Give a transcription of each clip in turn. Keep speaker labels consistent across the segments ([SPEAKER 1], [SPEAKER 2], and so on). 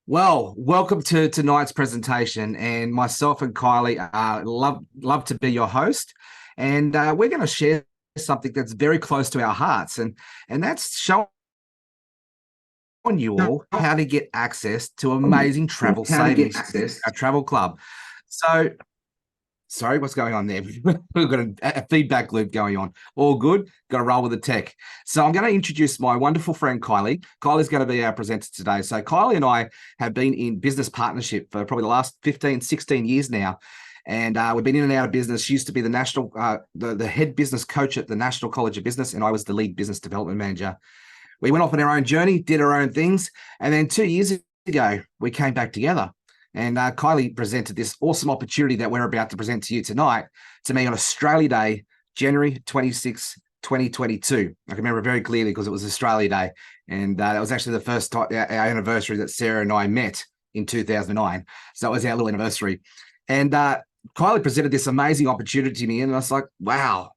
[SPEAKER 1] Well, welcome to tonight's presentation, and myself and Kylie love to be your host, and we're going to share something that's very close to our hearts, and that's showing you all how to get access to amazing travel savings, our travel club. So, sorry, what's going on there? We've got a feedback loop going on. All good. Got to roll with the tech. So I'm going to introduce my wonderful friend, Kylie. Kylie's going to be our presenter today. So Kylie and I have been in business partnership for probably the last 15, 16 years now. And we've been in and out of business. She used to be the national, the head business coach at the National College of Business, and I was the lead business development manager. We went off on our own journey, did our own things. And then 2 years ago, we came back together. And Kylie presented this awesome opportunity that we're about to present to you tonight to me on Australia Day, January 26, 2022. I can remember very clearly because it was Australia Day. And that was actually the first time, our anniversary that Sarah and I met in 2009. So that was our little anniversary. And Kylie presented this amazing opportunity to me. And I was like, wow,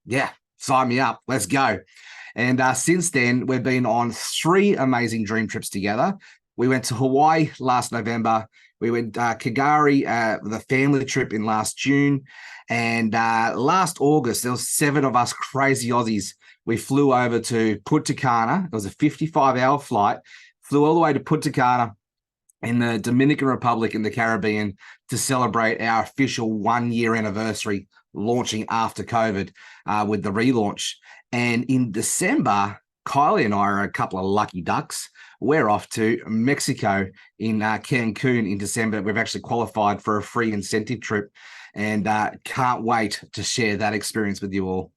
[SPEAKER 1] yeah, sign me up. Let's go. And since then, we've been on 3 amazing dream trips together. We went to Hawaii last November. We went Kagari with a family trip in last June. And last August, there was 7 of us crazy Aussies. We flew over to Punta Cana. It was a 55-hour flight. Flew all the way to Punta Cana in the Dominican Republic in the Caribbean to celebrate our official 1-year anniversary launching after COVID with the relaunch. And in December, Kylie and I are a couple of lucky ducks. We're off to Mexico in Cancun in December. We've actually qualified for a free incentive trip and can't wait to share that experience with you all.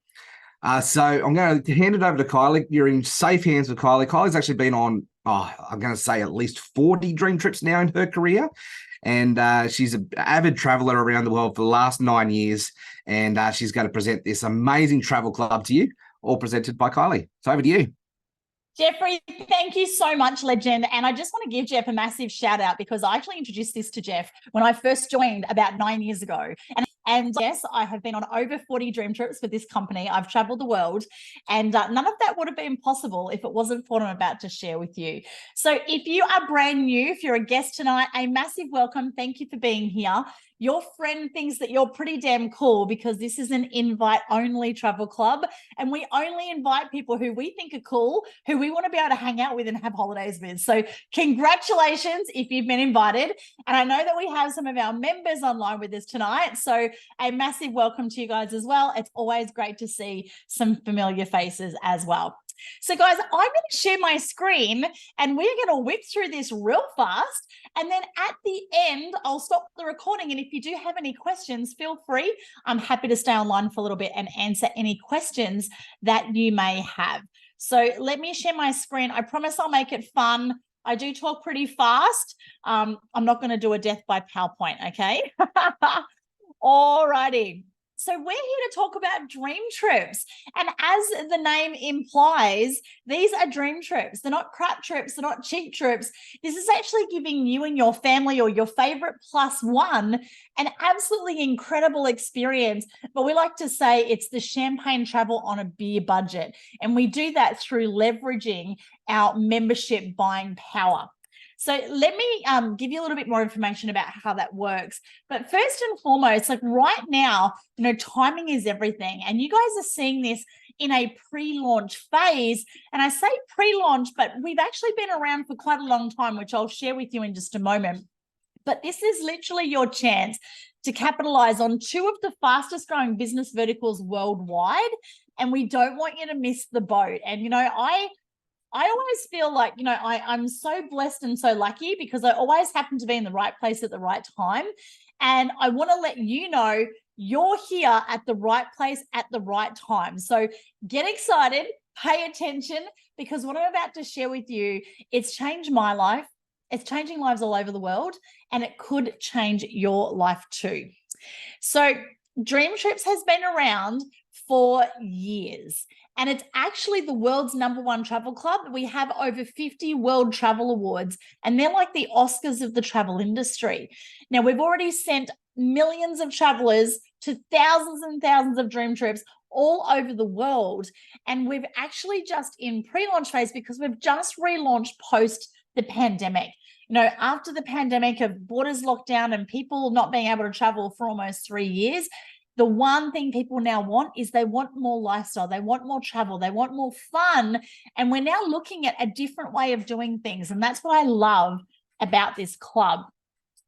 [SPEAKER 1] So I'm going to hand it over to Kylie. You're in safe hands with Kylie. Kylie's actually been on, I'm going to say at least 40 dream trips now in her career. And she's an avid traveler around the world for the last 9 years. And she's going to present this amazing travel club to you, all presented by Kylie. So over to you.
[SPEAKER 2] Jeffrey, thank you so much, legend. And I just want to give Jeff a massive shout out because I actually introduced this to Jeff when I first joined about 9 years ago. And yes, I have been on over 40 dream trips with this company. I've traveled the world, and none of that would have been possible if it wasn't for what I'm about to share with you. So if you are brand new, if you're a guest tonight, a massive welcome. Thank you for being here. Your friend thinks that you're pretty damn cool because this is an invite-only travel club, and we only invite people who we think are cool, who we want to be able to hang out with and have holidays with. So congratulations if you've been invited. And I know that we have some of our members online with us tonight, so a massive welcome to you guys as well. It's always great to see some familiar faces as well. So guys, I'm going to share my screen and we're going to whip through this real fast. And then at the end, I'll stop the recording. And if you do have any questions, feel free. I'm happy to stay online for a little bit and answer any questions that you may have. So let me share my screen. I promise I'll make it fun. I do talk pretty fast. I'm not going to do a death by PowerPoint, okay? All righty. So we're here to talk about dream trips. And as the name implies, these are dream trips. They're not crap trips. They're not cheap trips. This is actually giving you and your family or your favorite +1 an absolutely incredible experience. But we like to say it's the champagne travel on a beer budget. And we do that through leveraging our membership buying power. So let me give you a little bit more information about how that works. But first and foremost, like right now, timing is everything. And you guys are seeing this in a pre-launch phase. And I say pre-launch, but we've actually been around for quite a long time, which I'll share with you in just a moment. But this is literally your chance to capitalize on 2 of the fastest growing business verticals worldwide. And we don't want you to miss the boat. And, I always feel like, I'm so blessed and so lucky because I always happen to be in the right place at the right time. And I want to let you know you're here at the right place at the right time. So get excited, pay attention, because what I'm about to share with you, it's changed my life. It's changing lives all over the world, and it could change your life too. So DreamTrips has been around for years. And it's actually the world's #1 travel club. We have over 50 world travel awards, and they're like the Oscars of the travel industry. Now, we've already sent millions of travelers to thousands and thousands of dream trips all over the world. And we've actually just in pre-launch phase because we've just relaunched post the pandemic. You know, after the pandemic of borders locked down and people not being able to travel for almost 3 years, the one thing people now want is they want more lifestyle, they want more travel, they want more fun. And we're now looking at a different way of doing things. And that's what I love about this club.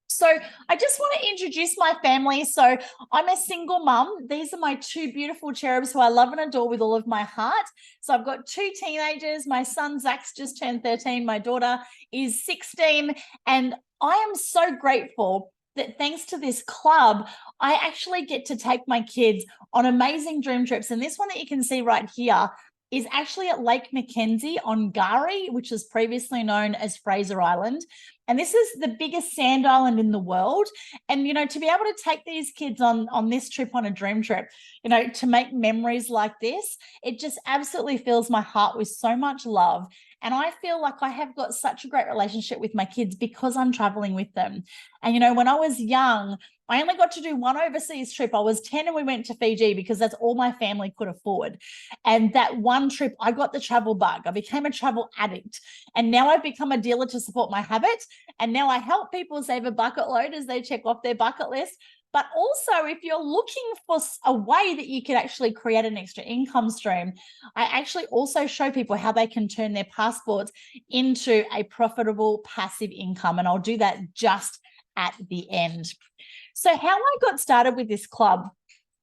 [SPEAKER 2] So I just want to introduce my family. So I'm a single mum. These are my two beautiful cherubs who I love and adore with all of my heart. So I've got two teenagers. My son, Zach's just turned 13. My daughter is 16. And I am so grateful that thanks to this club, I actually get to take my kids on amazing dream trips. And this one that you can see right here is actually at Lake Mackenzie on Gari, which is previously known as Fraser Island. And this is the biggest sand island in the world. And, you know, to be able to take these kids on this trip, on a dream trip, you know, to make memories like this, it just absolutely fills my heart with so much love. And I feel like I have got such a great relationship with my kids because I'm traveling with them. And, you know, when I was young, I only got to do one overseas trip. I was 10 and we went to Fiji because that's all my family could afford. And that one trip, I got the travel bug. I became a travel addict. And now I've become a dealer to support my habit. And now I help people save a bucket load as they check off their bucket list. But also, if you're looking for a way that you can actually create an extra income stream, I actually also show people how they can turn their passports into a profitable passive income. And I'll do that just at the end. So how I got started with this club,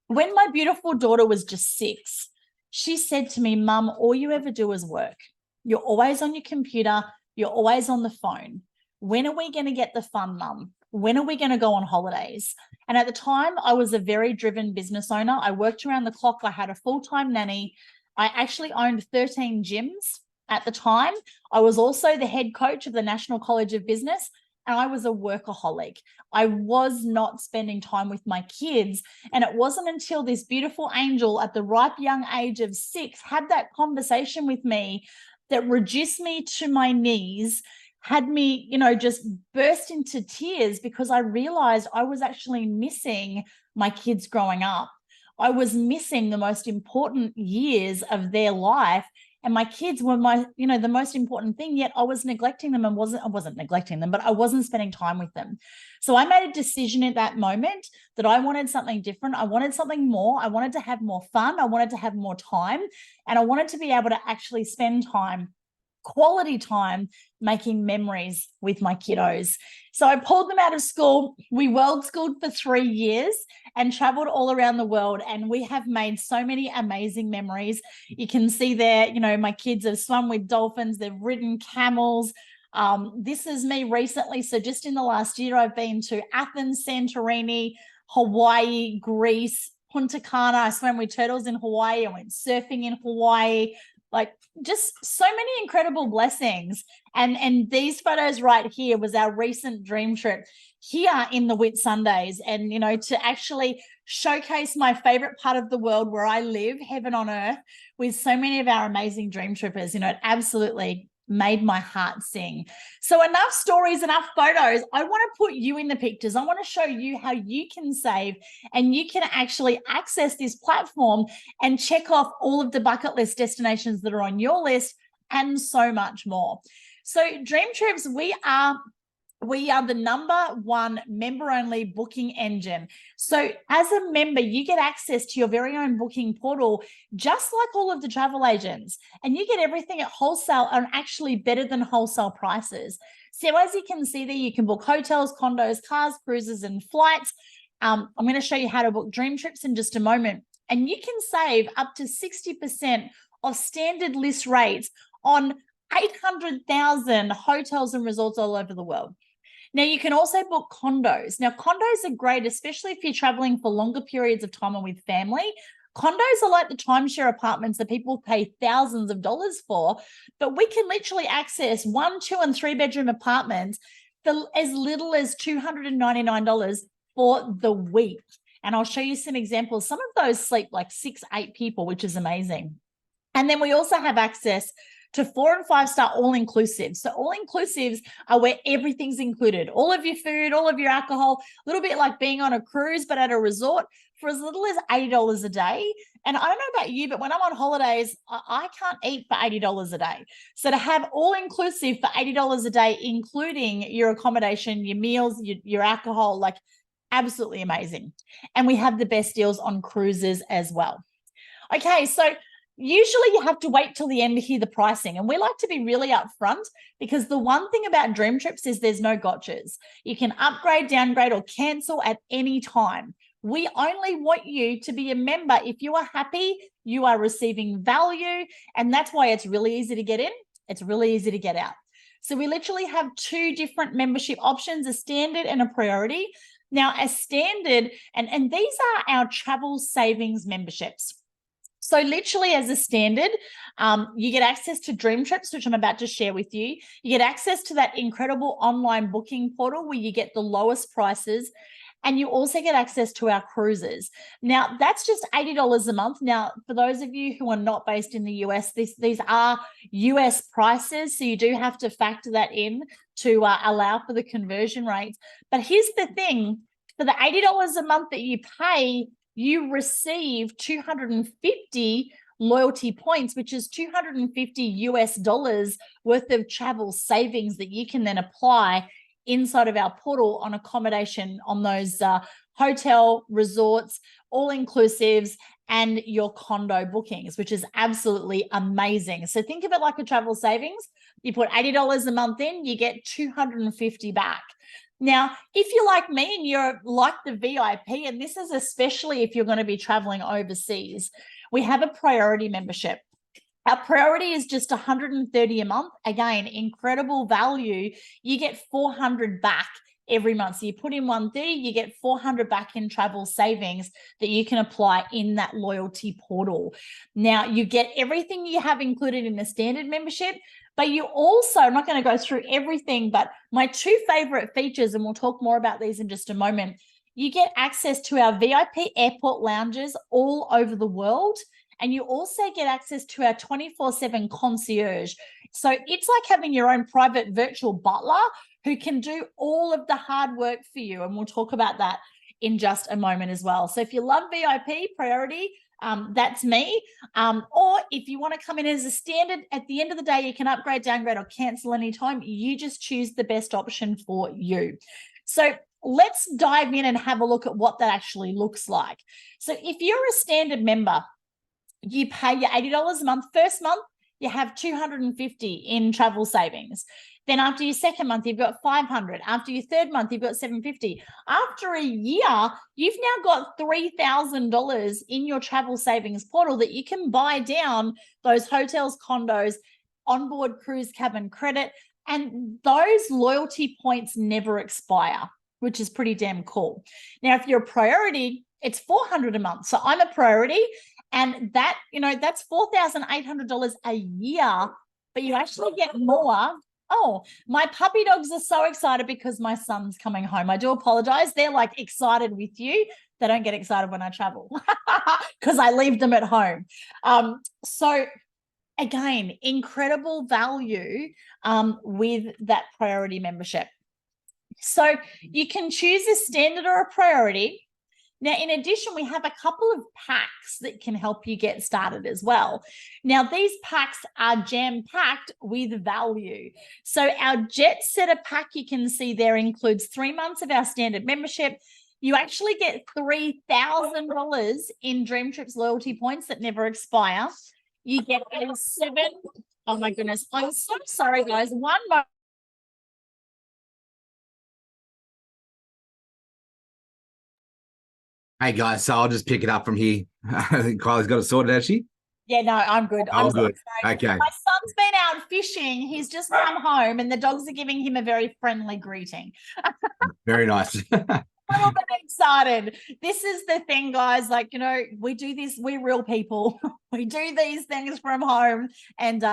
[SPEAKER 2] when my beautiful daughter was just 6, she said to me, "Mum, all you ever do is work. You're always on your computer. You're always on the phone. When are we going to get the fun, Mum? When are we going to go on holidays?" And at the time, I was a very driven business owner. I worked around the clock. I had a full-time nanny. I actually owned 13 gyms at the time. I was also the head coach of the National College of Business, and I was a workaholic. I was not spending time with my kids. And it wasn't until this beautiful angel at the ripe young age of 6 had that conversation with me that reduced me to my knees, had me, you know, just burst into tears because I realized I was actually missing my kids growing up. I was missing the most important years of their life. And my kids were my, you know, the most important thing, yet I was neglecting them and I wasn't neglecting them, but I wasn't spending time with them. So I made a decision at that moment that I wanted something different. I wanted something more. I wanted to have more fun. I wanted to have more time. And I wanted to be able to actually spend time, quality time, making memories with my kiddos. So I pulled them out of school. We world schooled for 3 years and traveled all around the world. And we have made so many amazing memories. You can see there, you know, my kids have swum with dolphins. They've ridden camels. This is me recently. So just in the last year, I've been to Athens, Santorini, Hawaii, Greece, Punta Cana. I swam with turtles in Hawaii. I went surfing in Hawaii. Like, just so many incredible blessings. And these photos right here was our recent dream trip here in the Whitsundays. And, you know, to actually showcase my favorite part of the world where I live, heaven on earth, with so many of our amazing dream trippers, you know, it absolutely made my heart sing. So enough stories, enough photos. I want to put you in the pictures. I want to show you how you can save and you can actually access this platform and check off all of the bucket list destinations that are on your list and so much more. So DreamTrips, we are the #1 member-only booking engine. So as a member, you get access to your very own booking portal, just like all of the travel agents, and you get everything at wholesale and actually better than wholesale prices. So as you can see there, you can book hotels, condos, cars, cruises, and flights. I'm going to show you how to book dream trips in just a moment. And you can save up to 60% of standard list rates on 800,000 hotels and resorts all over the world. Now, you can also book condos. Now, condos are great, especially if you're traveling for longer periods of time or with family. Condos are like the timeshare apartments that people pay thousands of dollars for, but we can literally access 1, 2, and 3 bedroom apartments for as little as $299 for the week. And I'll show you some examples. Some of those sleep like 6, 8 people, which is amazing. And then we also have access to 4 and 5-star all-inclusive. So all-inclusives are where everything's included. All of your food, all of your alcohol, a little bit like being on a cruise, but at a resort for as little as $80 a day. And I don't know about you, but when I'm on holidays, I can't eat for $80 a day. So to have all-inclusive for $80 a day, including your accommodation, your meals, your alcohol, like absolutely amazing. And we have the best deals on cruises as well. Okay, so usually you have to wait till the end to hear the pricing. And we like to be really upfront because the one thing about DreamTrips is there's no gotchas. You can upgrade, downgrade, or cancel at any time. We only want you to be a member. If you are happy, you are receiving value. And that's why it's really easy to get in. It's really easy to get out. So we literally have 2 different membership options, a standard and a priority. Now, a standard, and these are our travel savings memberships. So literally as a standard, you get access to DreamTrips, which I'm about to share with you. You get access to that incredible online booking portal where you get the lowest prices. And you also get access to our cruises. Now, that's just $80 a month. Now, for those of you who are not based in the US, these are US prices. So you do have to factor that in to allow for the conversion rates. But here's the thing. For the $80 a month that you pay, you receive 250 loyalty points, which is $250 worth of travel savings that you can then apply inside of our portal on accommodation on those hotel resorts, all-inclusives, and your condo bookings, which is absolutely amazing. So think of it like a travel savings. You put $80 a month in, you get 250 back. Now, if you're like me and you're like the VIP, and this is especially if you're going to be traveling overseas, we have a priority membership. Our priority is just $130 a month. Again, incredible value. You get $400 back every month. So you put in $130, you get $400 back in travel savings that you can apply in that loyalty portal. Now, you get everything you have included in the standard membership, but you also, I'm not going to go through everything, but my 2 favorite features, and we'll talk more about these in just a moment, you get access to our VIP airport lounges all over the world. And you also get access to our 24/7 concierge. So it's like having your own private virtual butler who can do all of the hard work for you. And we'll talk about that in just a moment as well. So if you love VIP priority, that's me. Or if you want to come in as a standard, at the end of the day, you can upgrade, downgrade, or cancel anytime. You just choose the best option for you. So let's dive in and have a look at what that actually looks like. So if you're a standard member, you pay your $80 a month. First month, you have 250 in travel savings. Then after your second month, you've got 500. After your third month, you've got 750. After a year, you've now got $3,000 in your travel savings portal that you can buy down those hotels, condos, onboard cruise cabin credit, and those loyalty points never expire, which is pretty damn cool. Now, if you're a priority, it's $400 a month. So I'm a priority. And that, that's $4,800 a year, but you actually get more. Oh, my puppy dogs are so excited because my son's coming home. I do apologize. They're like excited with you. They don't get excited when I travel because I leave them at home. So again, incredible value with that priority membership. So you can choose a standard or a priority. Now, in addition, we have a couple of packs that can help you get started as well. Now, these packs are jam-packed with value. So our Jet Setter pack, you can see there, includes 3 months of our standard membership. You actually get $3,000 in DreamTrips loyalty points that never expire. You get a 7. Oh, my goodness. I'm so sorry, guys. One moment.
[SPEAKER 1] Hey guys, so I'll just pick it up from here. I think Kylie's got it sorted, has she?
[SPEAKER 2] Yeah, no, I'm good.
[SPEAKER 1] I'm good. Okay.
[SPEAKER 2] My son's been out fishing. He's just come home and the dogs are giving him a very friendly greeting.
[SPEAKER 1] Very nice.
[SPEAKER 2] A little bit excited. This is the thing, guys. Like, we do this. We're real people. We do these things from home. And,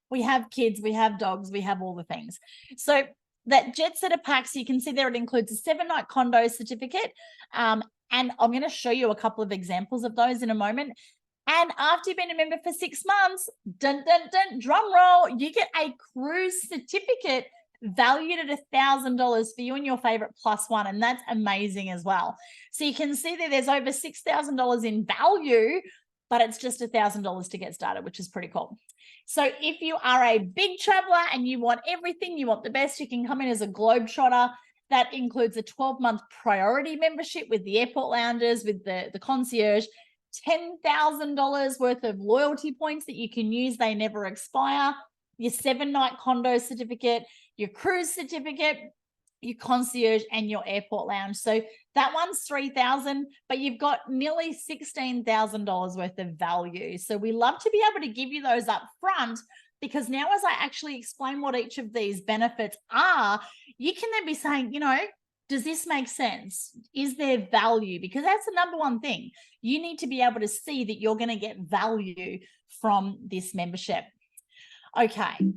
[SPEAKER 2] we have kids, we have dogs, we have all the things. So that Jet Setter pack, so you can see there, it includes a 7-night condo certificate. And I'm going to show you a couple of examples of those in a moment. And after you've been a member for 6 months, dun, dun, dun, drum roll, you get a cruise certificate valued at $1,000 for you and your favorite +1. And that's amazing as well. So you can see that there's over $6,000 in value, but it's just $1,000 to get started, which is pretty cool. So if you are a big traveler and you want everything, you want the best, you can come in as a Globetrotter. That includes a 12-month priority membership with the airport lounges, with the concierge, $10,000 worth of loyalty points that you can use. They never expire. Your 7-night condo certificate, your cruise certificate, your concierge, and your airport lounge. So that one's $3,000, but you've got nearly $16,000 worth of value. So we love to be able to give you those up front, because now as I actually explain what each of these benefits are, you can then be saying, you know, does this make sense? Is there value? Because that's the number one thing. You need to be able to see that you're going to get value from this membership. Okay.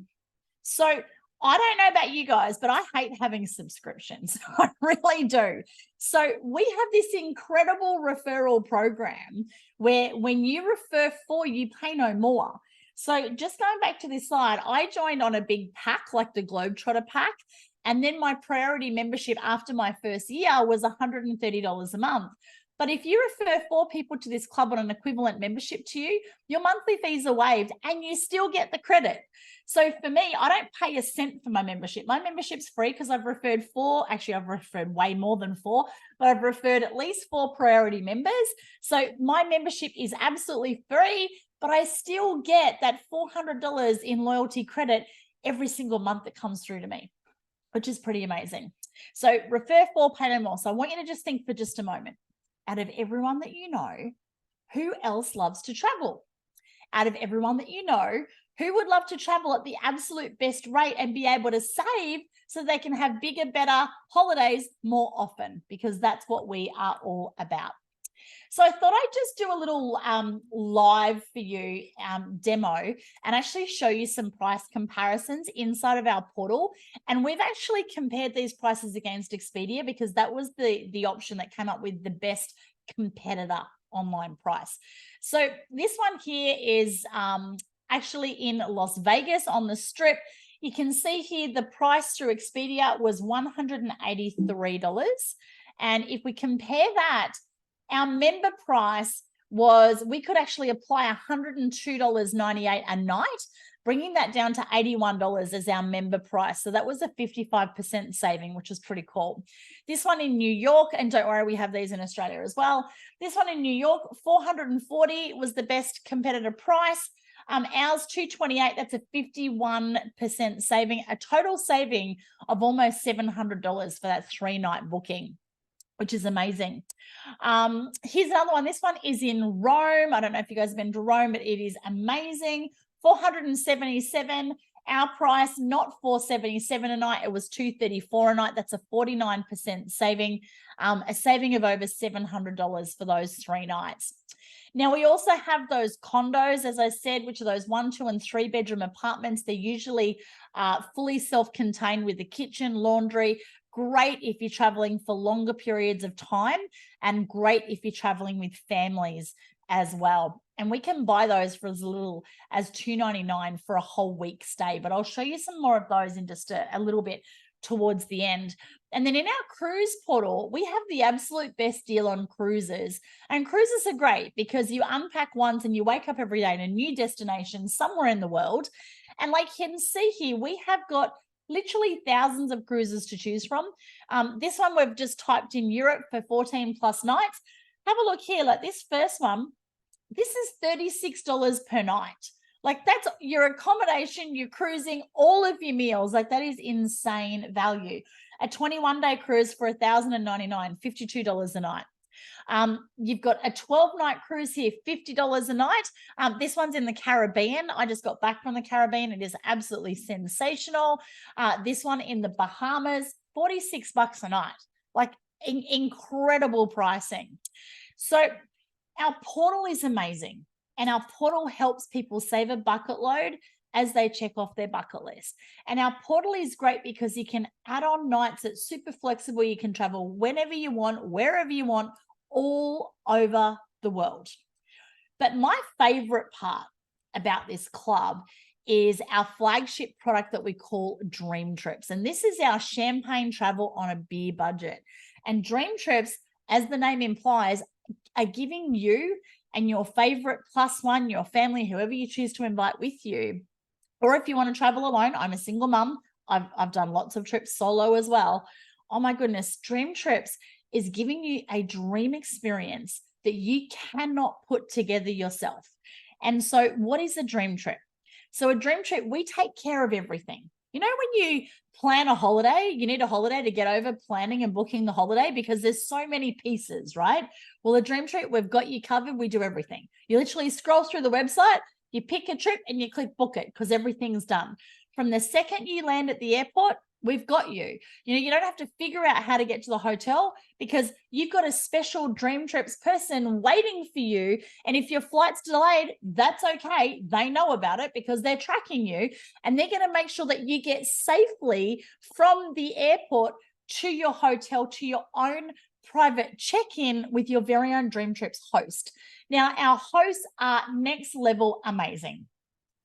[SPEAKER 2] So I don't know about you guys, but I hate having subscriptions. I really do. So we have this incredible referral program where when you refer 4, you pay no more. So just going back to this slide, I joined on a big pack like the Globetrotter pack. And then my priority membership after my first year was $130 a month. But if you refer 4 people to this club on an equivalent membership to you, your monthly fees are waived and you still get the credit. So for me, I don't pay a cent for my membership. My membership's free because I've referred 4, actually I've referred way more than 4, but I've referred at least 4 priority members. So my membership is absolutely free, but I still get that $400 in loyalty credit every single month that comes through to me, which is pretty amazing. So refer 4, pay no more. So I want you to just think for just a moment. Out of everyone that you know, who else loves to travel? Out of everyone that you know, who would love to travel at the absolute best rate and be able to save so they can have bigger, better holidays more often? Because that's what we are all about. So I thought I'd just do a little live for you demo and actually show you some price comparisons inside of our portal. And we've actually compared these prices against Expedia because that was the option that came up with the best competitor online price. So this one here is actually in Las Vegas on the Strip. You can see here the price through Expedia was $183. And if we compare that, our member price was, we could actually apply $102.98 a night, bringing that down to $81 as our member price. So that was a 55% saving, which is pretty cool. This one in New York, and don't worry, we have these in Australia as well. This one in New York, $440 was the best competitor price. Ours $228, that's a 51% saving, a total saving of almost $700 for that 3-night booking, which is amazing. Here's another one. This one is in Rome. I don't know if you guys have been to Rome, but it is amazing. $477. Our price, not $477 a night, it was $234 a night. That's a 49% saving, a saving of over $700 for those 3 nights. Now, we also have those condos, as I said, which are those 1, 2, and 3 bedroom apartments. They're usually fully self-contained with the kitchen, laundry. Great if you're traveling for longer periods of time, and great if you're traveling with families as well. And we can buy those for as little as $299 for a whole week stay. But I'll show you some more of those in just a little bit towards the end. And then in our cruise portal, we have the absolute best deal on cruises. And cruises are great because you unpack once and you wake up every day in a new destination somewhere in the world. And like you can see here, we have got literally thousands of cruises to choose from. This one we've just typed in Europe for 14 plus nights. Have a look here, like this first one, this is $36 per night. Like that's your accommodation, you're cruising, all of your meals. Like that is insane value. A 21-day cruise for $1,099, $52 a night. You've got a 12-night cruise here, $50 a night. This one's in the Caribbean. I just got back from the Caribbean. It is absolutely sensational. This one in the Bahamas, $46 a night. Like incredible pricing. So our portal is amazing, and our portal helps people save a bucket load as they check off their bucket list. And our portal is great because you can add on nights. It's super flexible. You can travel whenever you want, wherever you want, all over the world. But my favorite part about this club is our flagship product that we call DreamTrips. And this is our champagne travel on a beer budget. And DreamTrips, as the name implies, are giving you and your favorite plus one, your family, whoever you choose to invite with you, or if you want to travel alone. I'm a single mum. I've done lots of trips solo as well. Oh my goodness, DreamTrips is giving you a dream experience that you cannot put together yourself. And so what is a dream trip? So a dream trip, we take care of everything. You know, when you plan a holiday, you need a holiday to get over planning and booking the holiday because there's so many pieces, right? Well, a dream trip, we've got you covered. We do everything. You literally scroll through the website, you pick a trip and you click book it because everything's done. From the second you land at the airport, we've got you. You know, you don't have to figure out how to get to the hotel because you've got a special DreamTrips person waiting for you. And if your flight's delayed, that's okay. They know about it because they're tracking you and they're going to make sure that you get safely from the airport to your hotel, to your own private check-in with your very own DreamTrips host. Now, our hosts are next level amazing.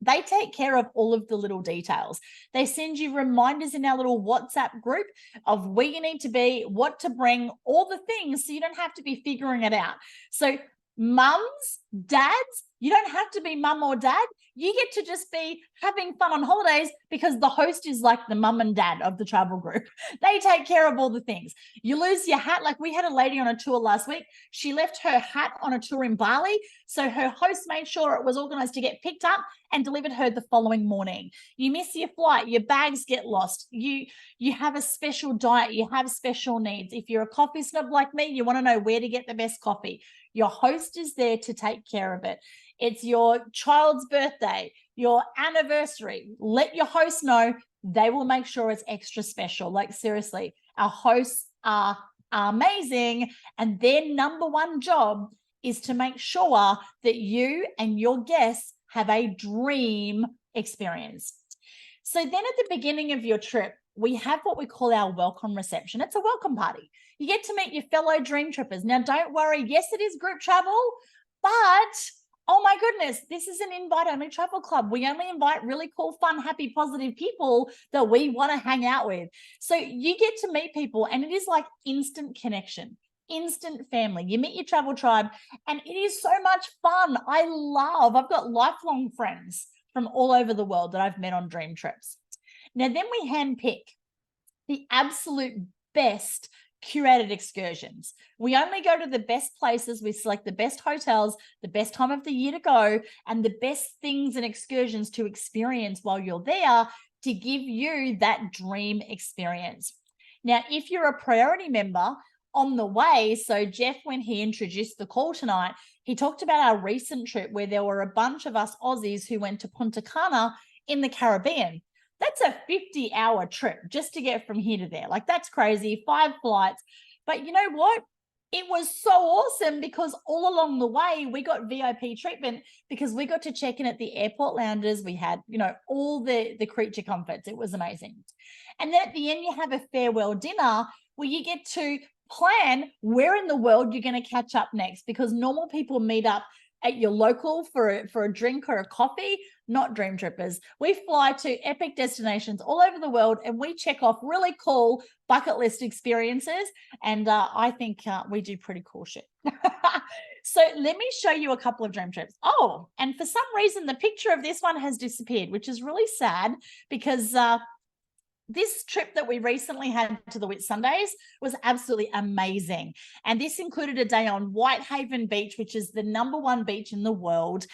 [SPEAKER 2] They take care of all of the little details. They send you reminders in our little WhatsApp group of where you need to be, what to bring, all the things, so you don't have to be figuring it out. So mums, dads, you don't have to be mum or dad. You get to just be having fun on holidays because the host is like the mum and dad of the travel group. They take care of all the things. You lose your hat. Like we had a lady on a tour last week. She left her hat on a tour in Bali. So her host made sure it was organized to get picked up and delivered her the following morning. You miss your flight, your bags get lost. You have a special diet, you have special needs. If you're a coffee snob like me, you want to know where to get the best coffee. Your host is there to take care of it. It's your child's birthday, your anniversary. Let your host know. They will make sure it's extra special. Like seriously, our hosts are amazing. And their number one job is to make sure that you and your guests have a dream experience. So then at the beginning of your trip, we have what we call our welcome reception. It's a welcome party. You get to meet your fellow dream trippers. Now, don't worry. Yes, it is group travel, but oh my goodness, this is an invite-only travel club. We only invite really cool, fun, happy, positive people that we want to hang out with. So you get to meet people and it is like instant connection, instant family. You meet your travel tribe and it is so much fun. I've got lifelong friends from all over the world that I've met on dream trips. Now, then we handpick the absolute best curated excursions. We only go to the best places. We select the best hotels, the best time of the year to go, and the best things and excursions to experience while you're there to give you that dream experience. Now, if you're a priority member on the way, so Jeff, when he introduced the call tonight, he talked about our recent trip where there were a bunch of us Aussies who went to Punta Cana in the Caribbean. That's a 50-hour trip just to get from here to there. Like, that's crazy, 5 flights. But you know what? It was so awesome because all along the way, we got VIP treatment because we got to check in at the airport lounges. We had, you know, all the creature comforts. It was amazing. And then at the end, you have a farewell dinner where you get to plan where in the world you're going to catch up next, because normal people meet up at your local for a drink or a coffee, not dream trippers. We fly to epic destinations all over the world and we check off really cool bucket list experiences. And I think we do pretty cool shit. So let me show you a couple of dream trips. Oh, and for some reason, the picture of this one has disappeared, which is really sad because this trip that we recently had to the Whitsundays was absolutely amazing. And this included a day on Whitehaven Beach, which is the #1 beach in the world.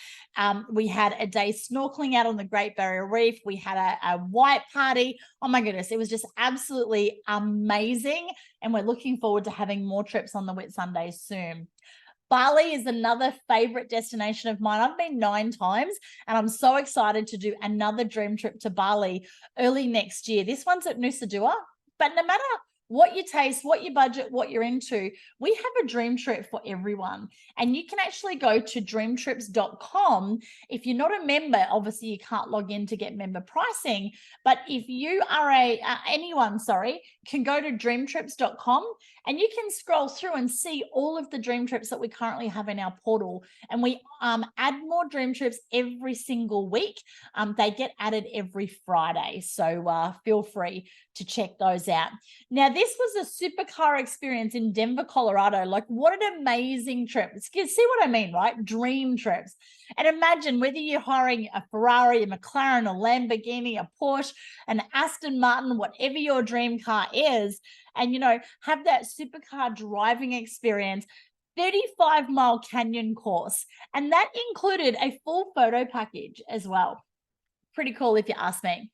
[SPEAKER 2] We had a day snorkeling out on the Great Barrier Reef. We had a white party. Oh my goodness, it was just absolutely amazing. And we're looking forward to having more trips on the Whitsundays soon. Bali is another favorite destination of mine. I've been 9 times and I'm so excited to do another dream trip to Bali early next year. This one's at Nusa Dua, but no matter what you taste, what your budget, what you're into. We have a dream trip for everyone. And you can actually go to DreamTrips.com. If you're not a member, obviously you can't log in to get member pricing. But if you are anyone can go to DreamTrips.com and you can scroll through and see all of the dream trips that we currently have in our portal. And we add more dream trips every single week. They get added every Friday. So feel free to check those out. Now, this was a supercar experience in Denver, Colorado. Like, what an amazing trip. See what I mean, right? Dream trips. And imagine whether you're hiring a Ferrari, a McLaren, a Lamborghini, a Porsche, an Aston Martin, whatever your dream car is, and, you know, have that supercar driving experience, 35-mile canyon course. And that included a full photo package as well. Pretty cool if you ask me.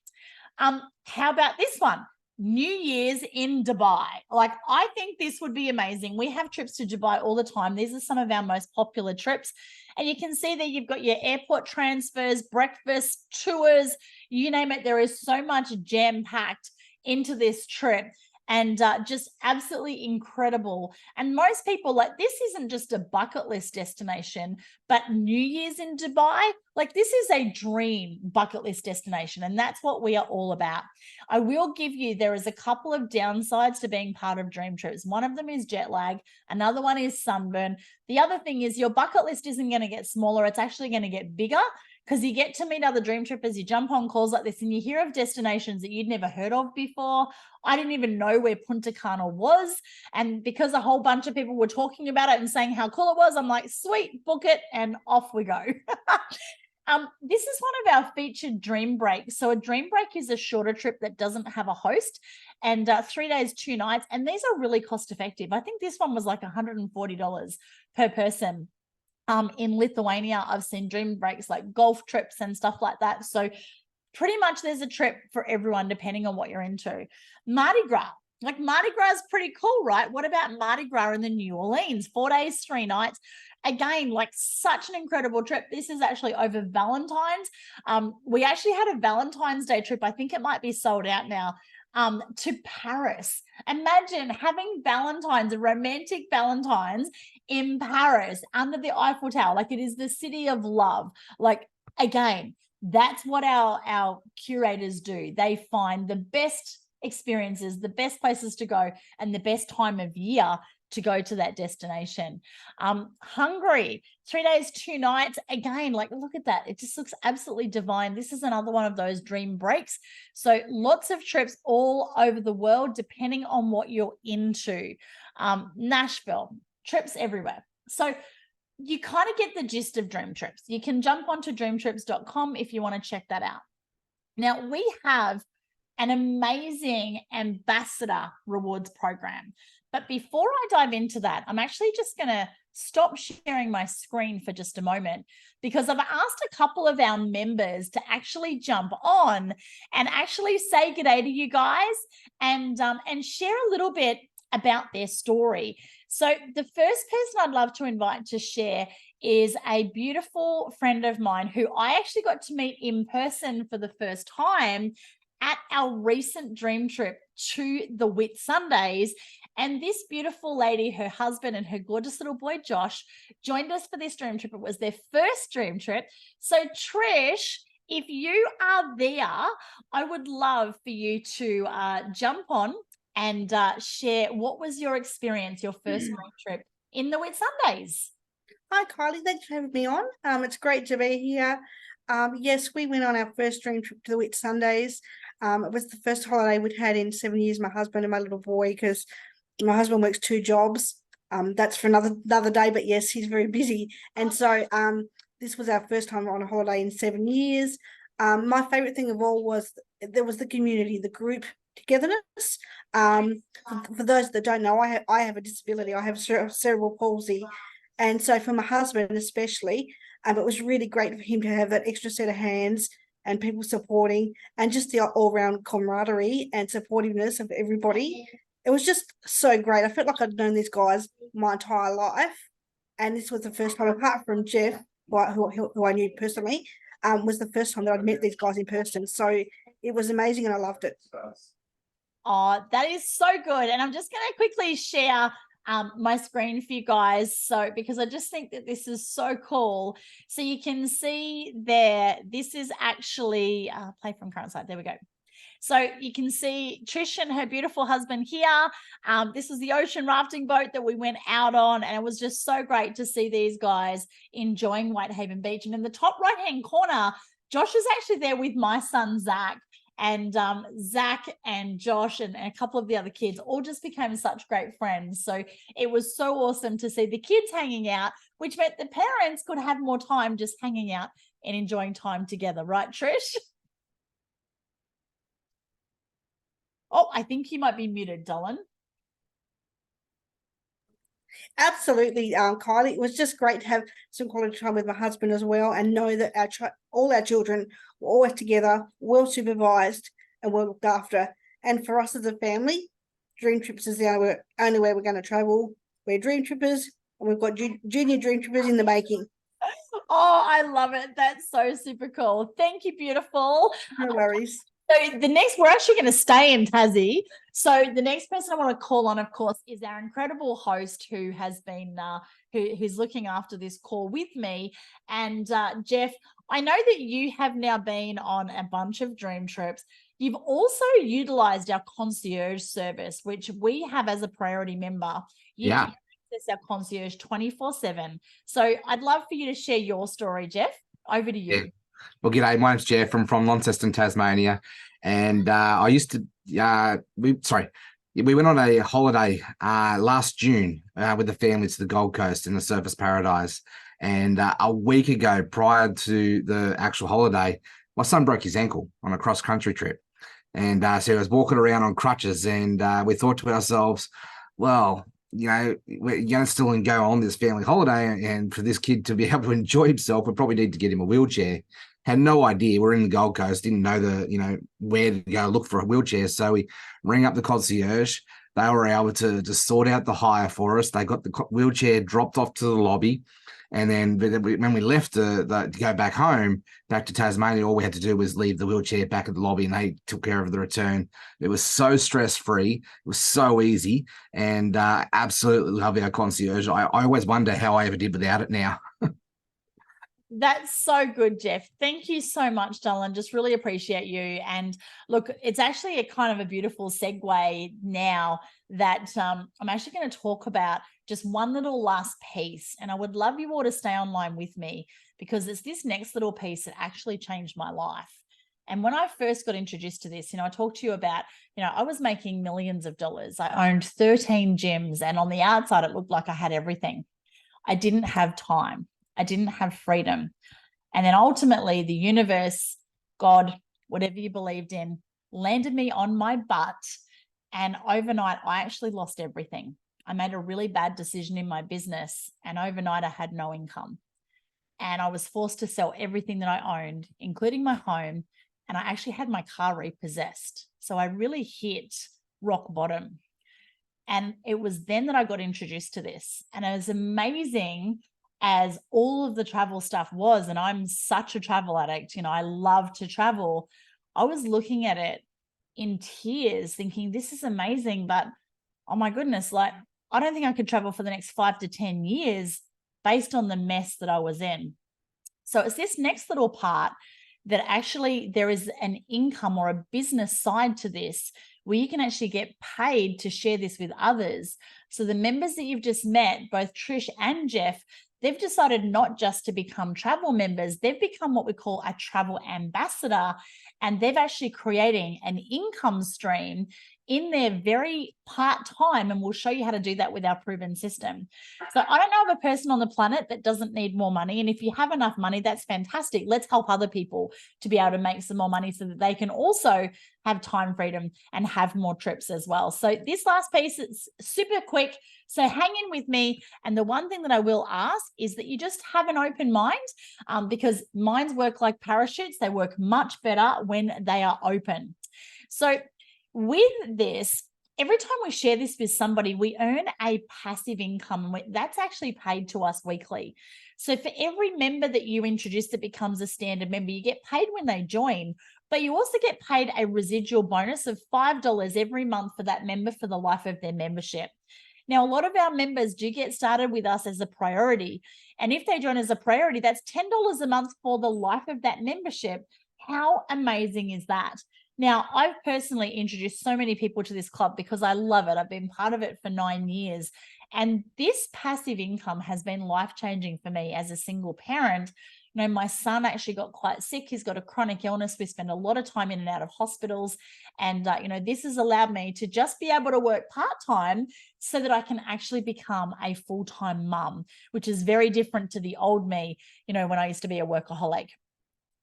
[SPEAKER 2] How about this one? New Year's in Dubai. Like, I think this would be amazing. We have trips to Dubai all the time. These are some of our most popular trips. And you can see there you've got your airport transfers, breakfast, tours, you name it. There is so much jam-packed into this trip. And just absolutely incredible. And most people, like, this isn't just a bucket list destination, but New Year's in Dubai, like, this is a dream bucket list destination. And that's what we are all about. I will give you, there is a couple of downsides to being part of Dream Trips. One of them is jet lag. Another one is sunburn. The other thing is your bucket list isn't going to get smaller. It's actually going to get bigger, because you get to meet other dream trippers, you jump on calls like this, and you hear of destinations that you'd never heard of before. I didn't even know where Punta Cana was. And because a whole bunch of people were talking about it and saying how cool it was, I'm like, sweet, book it, and off we go. This is one of our featured dream breaks. So a dream break is a shorter trip that doesn't have a host, and 3 days, 2 nights. And these are really cost effective. I think this one was like $140 per person. In Lithuania, I've seen dream breaks like golf trips and stuff like that. So pretty much there's a trip for everyone depending on what you're into. Mardi Gras. Like, Mardi Gras is pretty cool, right? What about Mardi Gras in the New Orleans? 4 days, 3 nights. Again, like, such an incredible trip. This is actually over Valentine's. We actually had a Valentine's Day trip. I think it might be sold out now. To Paris. Imagine having Valentine's, a romantic Valentine's in Paris under the Eiffel Tower. Like, it is the city of love. Like, again, that's what our curators do. They find the best experiences, the best places to go, and the best time of year to go to that destination. Hungary, 3 days, 2 nights. Again, like, look at that. It just looks absolutely divine. This is another one of those dream breaks. So lots of trips all over the world, depending on what you're into. Nashville, trips everywhere. So you kind of get the gist of dream trips. You can jump onto DreamTrips.com if you want to check that out. Now, we have an amazing ambassador rewards program. But before I dive into that, I'm actually just going to stop sharing my screen for just a moment, because I've asked a couple of our members to actually jump on and actually say good day to you guys and share a little bit about their story. So the first person I'd love to invite to share is a beautiful friend of mine who I actually got to meet in person for the first time at our recent dream trip to the Whitsundays. And this beautiful lady, her husband, and her gorgeous little boy, Josh, joined us for this dream trip. It was their first dream trip. So Trish, if you are there, I would love for you to jump on and share what was your experience, your first dream trip in the Whitsundays.
[SPEAKER 3] Hi, Kylie. Thanks for having me on. It's great to be here. Yes, we went on our first dream trip to the Whitsundays. It was the first holiday we'd had in 7 years, my husband and my little boy, because my husband works 2 jobs. That's for another day, but yes, he's very busy. And so this was our first time on a holiday in 7 years. My favorite thing of all was there was the community, the group togetherness. For those that don't know, I have a disability. I have cerebral palsy. And so for my husband especially, it was really great for him to have that extra set of hands and people supporting, and just the all-round camaraderie and supportiveness of everybody. It was just so great. I felt like I'd known these guys my entire life. And this was the first time, apart from Jeff, who I knew personally, was the first time that I'd met these guys in person. So it was amazing and I loved it.
[SPEAKER 2] Oh, that is so good. And I'm just going to quickly share my screen for you guys. So, because I just think that this is so cool. So you can see there, this is actually play from current site. There we go. So you can see Trish and her beautiful husband here. This is the ocean rafting boat that we went out on, and it was just so great to see these guys enjoying Whitehaven Beach. And in the top right-hand corner, Josh is actually there with my son, Zach. And Zach and Josh and a couple of the other kids all just became such great friends. So it was so awesome to see the kids hanging out, which meant the parents could have more time just hanging out and enjoying time together. Right, Trish? Oh, I think you might be muted, Dylan.
[SPEAKER 3] Absolutely, Kylie. It was just great to have some quality time with my husband as well, and know that all our children were always together, well supervised, and well looked after. And for us as a family, DreamTrips is the only way we're going to travel. We're Dream Trippers, and we've got junior Dream Trippers in the making.
[SPEAKER 2] Oh, I love it. That's so super cool. Thank you, beautiful.
[SPEAKER 3] No worries.
[SPEAKER 2] So the next, we're actually going to stay in Tassie. So the next person I want to call on, of course, is our incredible host who has been, who's looking after this call with me. And Jeff, I know that you have now been on a bunch of dream trips. You've also utilized our concierge service, which we have as a priority member. You can access our concierge 24/7. So I'd love for you to share your story, Jeff. Over to you.
[SPEAKER 1] Yeah. Well, g'day. My name's Jeff. I'm from Launceston, Tasmania, and I used to. We went on a holiday last June with the family to the Gold Coast in the Surfers Paradise. And a week ago, prior to the actual holiday, my son broke his ankle on a cross-country trip, and so he was walking around on crutches. And we thought to ourselves, well, you know, we're going to still go on this family holiday, and for this kid to be able to enjoy himself, we probably need to get him a wheelchair. Had no idea. We're in the Gold Coast, didn't know where to go look for a wheelchair. So we rang up the concierge. They were able to sort out the hire for us. They got the wheelchair dropped off to the lobby. And then when we left to go back home, back to Tasmania, all we had to do was leave the wheelchair back at the lobby, and they took care of the return. It was so stress-free. It was so easy, and absolutely love our concierge. I always wonder how I ever did without it now.
[SPEAKER 2] That's so good, Jeff. Thank you so much, Dylan. Just really appreciate you. And look, it's actually a kind of a beautiful segue now that I'm actually going to talk about just one little last piece. And I would love you all to stay online with me, because it's this next little piece that actually changed my life. And when I first got introduced to this, I talked to you about, I was making millions of dollars. I owned 13 gyms, and on the outside, it looked like I had everything. I didn't have time. I didn't have freedom. And then ultimately the universe, God, whatever you believed in, landed me on my butt. And overnight, I actually lost everything. I made a really bad decision in my business, and overnight I had no income. And I was forced to sell everything that I owned, including my home. And I actually had my car repossessed. So I really hit rock bottom. And it was then that I got introduced to this. And it was amazing as all of the travel stuff was, and I'm such a travel addict, I love to travel. I was looking at it in tears thinking, this is amazing, but oh my goodness, like, I don't think I could travel for the next 5 to 10 years based on the mess that I was in. So it's this next little part that actually there is an income or a business side to this where you can actually get paid to share this with others. So the members that you've just met, both Trish and Jeff, they've decided not just to become travel members, they've become what we call a travel ambassador, and they've actually creating an income stream in their very part-time, and we'll show you how to do that with our proven system. So I don't know of a person on the planet that doesn't need more money, and if you have enough money, that's fantastic. Let's help other people to be able to make some more money so that they can also have time freedom and have more trips as well. So this last piece is super quick, so hang in with me. And the one thing that I will ask is that you just have an open mind, because minds work like parachutes. They work much better when they are open. So with this, every time we share this with somebody, we earn a passive income that's actually paid to us weekly. So for every member that you introduce that becomes a standard member, you get paid when they join, but you also get paid a residual bonus of $5 every month for that member for the life of their membership. Now, a lot of our members do get started with us as a priority. And if they join as a priority, that's $10 a month for the life of that membership. How amazing is that? Now, I've personally introduced so many people to this club because I love it. I've been part of it for 9 years. And this passive income has been life-changing for me as a single parent. You know, my son actually got quite sick. He's got a chronic illness. We spend a lot of time in and out of hospitals. And, you know, this has allowed me to just be able to work part-time so that I can actually become a full-time mum, which is very different to the old me, you know, when I used to be a workaholic.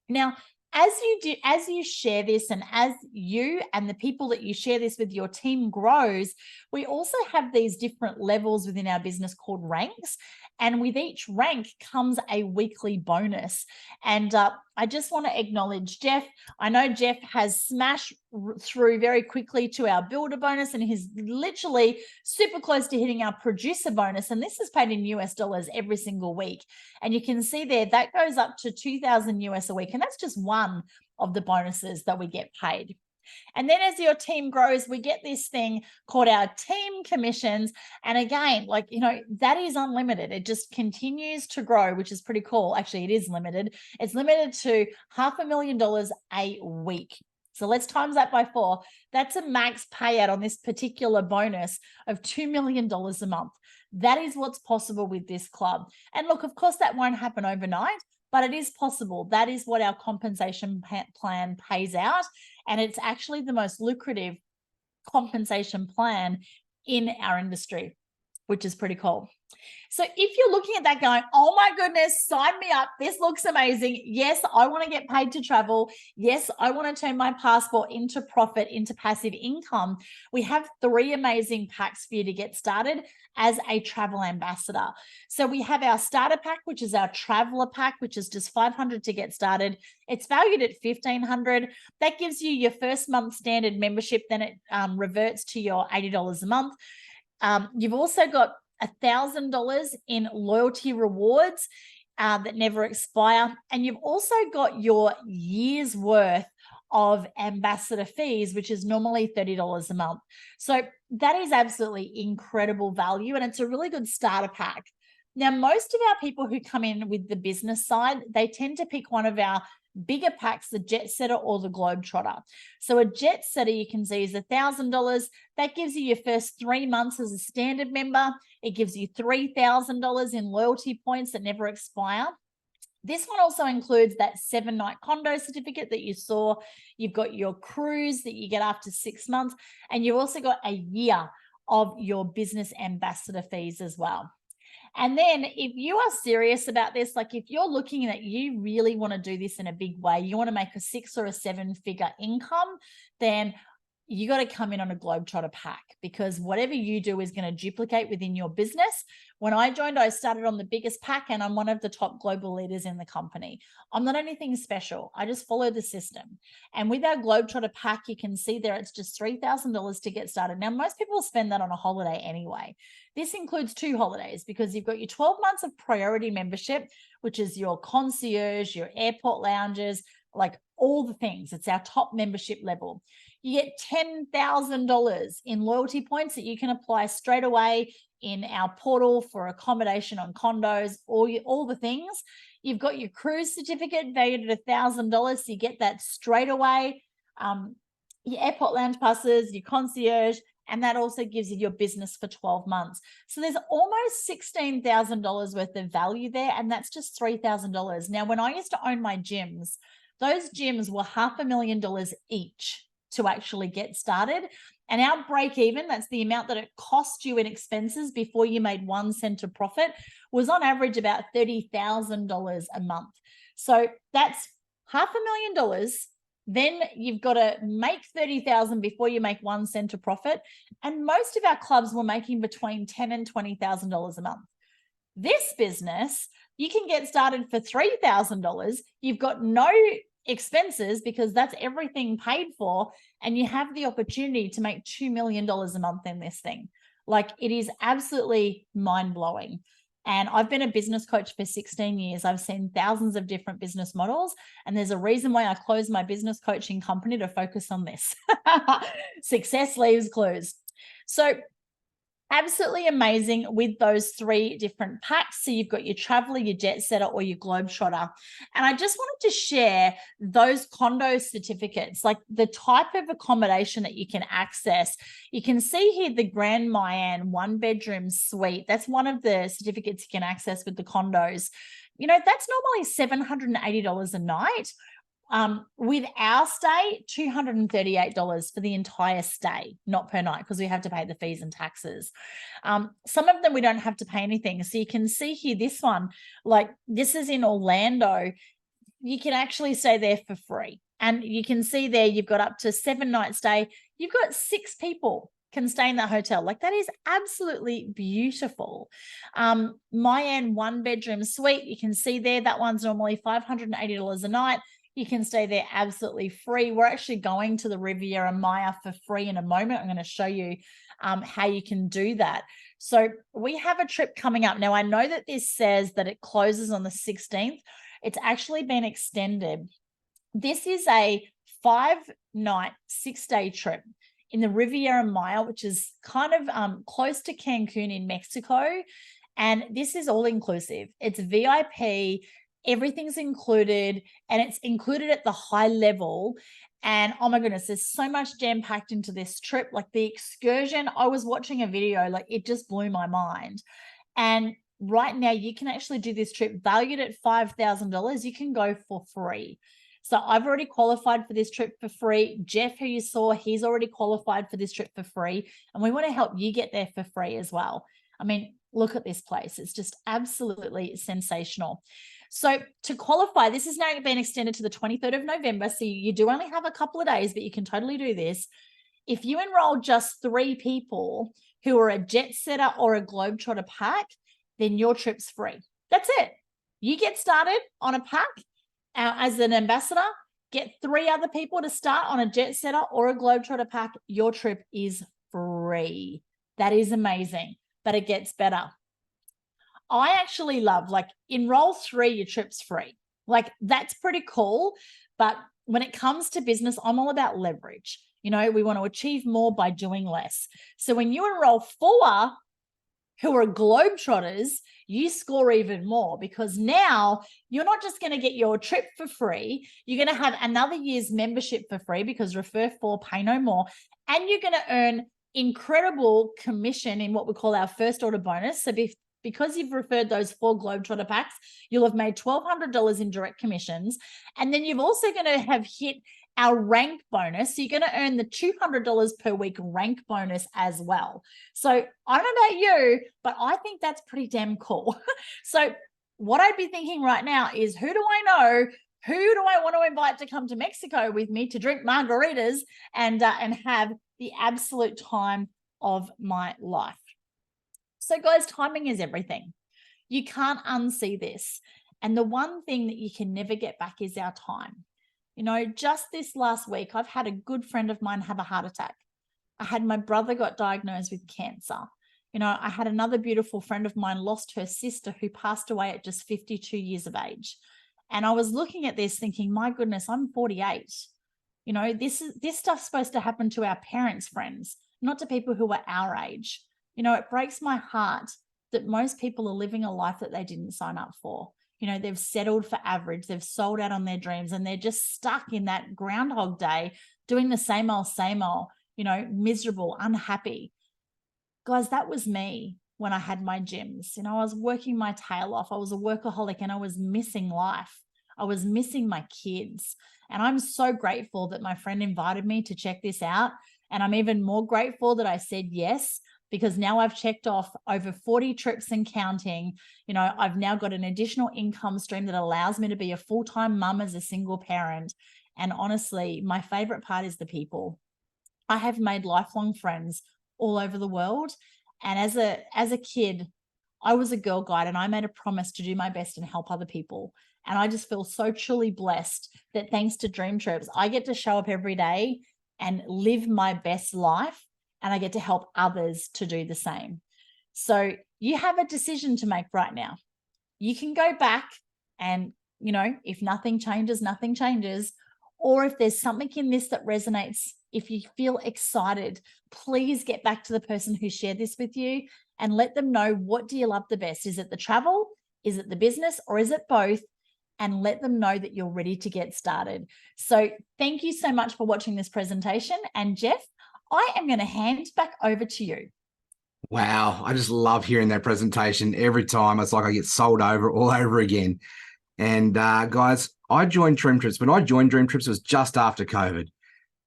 [SPEAKER 2] Now, as you share this, and as you and the people that you share this with, your team grows, we also have these different levels within our business called ranks. And with each rank comes a weekly bonus. And I just want to acknowledge Jeff. I know Jeff has smashed through very quickly to our builder bonus, and he's literally super close to hitting our producer bonus. And this is paid in US dollars every single week. And you can see there, that goes up to 2,000 US a week. And that's just one of the bonuses that we get paid. And then as your team grows, we get this thing called our team commissions. And again, like, you know, that is unlimited. It just continues to grow, which is pretty cool. Actually, it is limited. It's limited to $500,000 a week. So let's times that by 4. That's a max payout on this particular bonus of $2 million a month. That is what's possible with this club. And look, of course, that won't happen overnight, but it is possible. That is what our compensation plan pays out. And it's actually the most lucrative compensation plan in our industry, which is pretty cool. So if you're looking at that going, oh my goodness, sign me up. This looks amazing. Yes, I want to get paid to travel. Yes, I want to turn my passport into profit, into passive income. We have 3 amazing packs for you to get started as a travel ambassador. So we have our starter pack, which is our traveler pack, which is just $500 to get started. It's valued at $1,500. That gives you your first month standard membership. Then it reverts to your $80 a month. You've also got $1,000 in loyalty rewards that never expire. And you've also got your year's worth of ambassador fees, which is normally $30 a month. So that is absolutely incredible value. And it's a really good starter pack. Now, most of our people who come in with the business side, they tend to pick one of our bigger packs, the Jet Setter or the Globetrotter. So a Jet Setter you can see is $1,000. That gives you your first 3 months as a standard member. It gives you $3,000 in loyalty points that never expire. This one also includes that 7-night condo certificate that you saw. You've got your cruise that you get after 6 months, and you've also got a year of your business ambassador fees as well. And then if you are serious about this, like if you're looking at you really want to do this in a big way, you want to make a 6 or a 7-figure income, then you got to come in on a Globetrotter pack, because whatever you do is going to duplicate within your business. When I joined, I started on the biggest pack, and I'm one of the top global leaders in the company. I'm not anything special. I just follow the system. And with our Globetrotter pack, you can see there it's just $3,000 to get started. Now, most people spend that on a holiday anyway. This includes 2 holidays, because you've got your 12 months of priority membership, which is your concierge, your airport lounges, like all the things. It's our top membership level. You get $10,000 in loyalty points that you can apply straight away in our portal for accommodation on condos, all the things. You've got your cruise certificate valued at $1,000, so you get that straight away. Your airport lounge passes, your concierge, and that also gives you your business for 12 months. So there's almost $16,000 worth of value there, and that's just $3,000. Now, when I used to own my gyms, those gyms were $500,000 each to actually get started. And our break even, that's the amount that it cost you in expenses before you made 1 cent of profit, was on average about $30,000 a month. So that's $500,000. Then you've got to make $30,000 before you make 1 cent of profit. And most of our clubs were making between $10,000 and $20,000 a month. This business, you can get started for $3,000. You've got no expenses, because that's everything paid for, and you have the opportunity to make $2 million a month in this thing. Like, it is absolutely mind-blowing. And I've been a business coach for 16 years. I've seen thousands of different business models. And there's a reason why I closed my business coaching company to focus on this. Success leaves clues. So absolutely amazing with those 3 different packs. So you've got your traveler, your jet setter, or your globetrotter. And I just wanted to share those condo certificates, like the type of accommodation that you can access. You can see here the Grand Mayan 1-bedroom suite. That's one of the certificates you can access with the condos. You know, that's normally $780 a night. With our stay, $238 for the entire stay, not per night, because we have to pay the fees and taxes. Some of them we don't have to pay anything. So you can see here, this one, like this is in Orlando. You can actually stay there for free. And you can see there, you've got up to 7-night stay. You've got 6 people can stay in that hotel. Like that is absolutely beautiful. Mayan 1-bedroom suite, you can see there, that one's normally $580 a night. You can stay there absolutely free. We're actually going to the Riviera Maya for free in a moment. I'm going to show you how you can do that. So we have a trip coming up. Now, I know that this says that it closes on the 16th. It's actually been extended. This is a 5-night, 6-day trip in the Riviera Maya, which is kind of close to Cancun in Mexico. And this is all inclusive. It's VIP. Everything's included, and it's included at the high level. And oh my goodness, there's so much jam packed into this trip. Like the excursion, I was watching a video, like it just blew my mind. And right now you can actually do this trip valued at $5,000. You can go for free. So I've already qualified for this trip for free. Jeff, who you saw, he's already qualified for this trip for free. And we want to help you get there for free as well. I mean, look at this place. It's just absolutely sensational. So to qualify, this is now being extended to the 23rd of November. So you do only have a couple of days, but you can totally do this. If you enroll just 3 people who are a jet setter or a globetrotter pack, then your trip's free. That's it. You get started on a pack as an ambassador, get 3 other people to start on a jet setter or a globetrotter pack. Your trip is free. That is amazing, but it gets better. I actually love, like, enroll 3, your trip's free. Like, that's pretty cool. But when it comes to business, I'm all about leverage. You know, we want to achieve more by doing less. So when you enroll 4 who are globetrotters, you score even more, because now you're not just going to get your trip for free. You're going to have another year's membership for free, because refer 4, pay no more. And you're going to earn incredible commission in what we call our first order bonus. So because you've referred those 4 globetrotter packs, you'll have made $1,200 in direct commissions. And then you're also going to have hit our rank bonus. So you're going to earn the $200 per week rank bonus as well. So I don't know about you, but I think that's pretty damn cool. So what I'd be thinking right now is, who do I know? Who do I want to invite to come to Mexico with me to drink margaritas and have the absolute time of my life? So guys, timing is everything. You can't unsee this. And the one thing that you can never get back is our time. You know, just this last week, I've had a good friend of mine have a heart attack. I had my brother got diagnosed with cancer. You know, I had another beautiful friend of mine lost her sister, who passed away at just 52 years of age. And I was looking at this thinking, my goodness, I'm 48. You know, this stuff's supposed to happen to our parents' friends, not to people who are our age. You know, it breaks my heart that most people are living a life that they didn't sign up for. You know, they've settled for average, they've sold out on their dreams, and they're just stuck in that Groundhog Day doing the same old, you know, miserable, unhappy. Guys, that was me when I had my gyms. You know, I was working my tail off. I was a workaholic and I was missing life. I was missing my kids. And I'm so grateful that my friend invited me to check this out. And I'm even more grateful that I said yes, because now I've checked off over 40 trips and counting. You know, I've now got an additional income stream that allows me to be a full-time mum as a single parent. And honestly, my favorite part is the people. I have made lifelong friends all over the world. And as a kid, I was a girl guide, and I made a promise to do my best and help other people. And I just feel so truly blessed that thanks to DreamTrips, I get to show up every day and live my best life, and I get to help others to do the same. So you have a decision to make right now. You can go back and, you know, if nothing changes, nothing changes. Or if there's something in this that resonates, if you feel excited, please get back to the person who shared this with you and let them know, what do you love the best? Is it the travel? Is it the business? Or is it both? And let them know that you're ready to get started. So thank you so much for watching this presentation. And Jeff, I am going to hand back over to you.
[SPEAKER 1] Wow, I just love hearing that presentation every time. It's like I get sold over all over again. And guys, I joined DreamTrips. When I joined DreamTrips, it was just after COVID.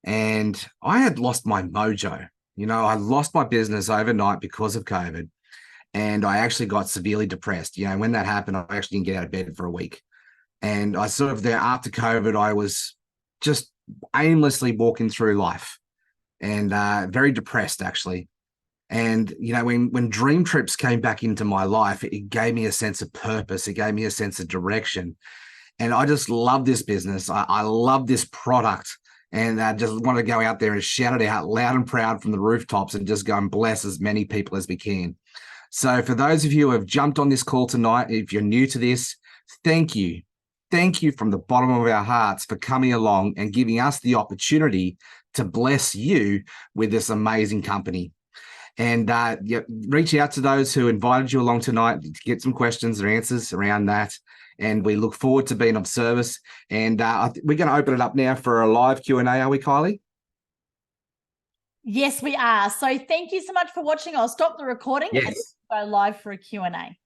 [SPEAKER 1] And I had lost my mojo. You know, I lost my business overnight because of COVID. And I actually got severely depressed. You know, when that happened, I actually didn't get out of bed for a week. And I sort of there after COVID, I was just aimlessly walking through life and very depressed, actually. And, you know, when DreamTrips came back into my life, it gave me a sense of purpose. It gave me a sense of direction. And I just love this business. I love this product. And I just want to go out there and shout it out loud and proud from the rooftops and just go and bless as many people as we can. So for those of you who have jumped on this call tonight, if you're new to this, thank you. Thank you from the bottom of our hearts for coming along and giving us the opportunity to bless you with this amazing company. And reach out to those who invited you along tonight to get some questions or answers around that. And we look forward to being of service. And we're going to open it up now for a live Q&A, are we, Kylie?
[SPEAKER 2] Yes, we are. So thank you so much for watching. I'll stop the recording and go live for a Q&A.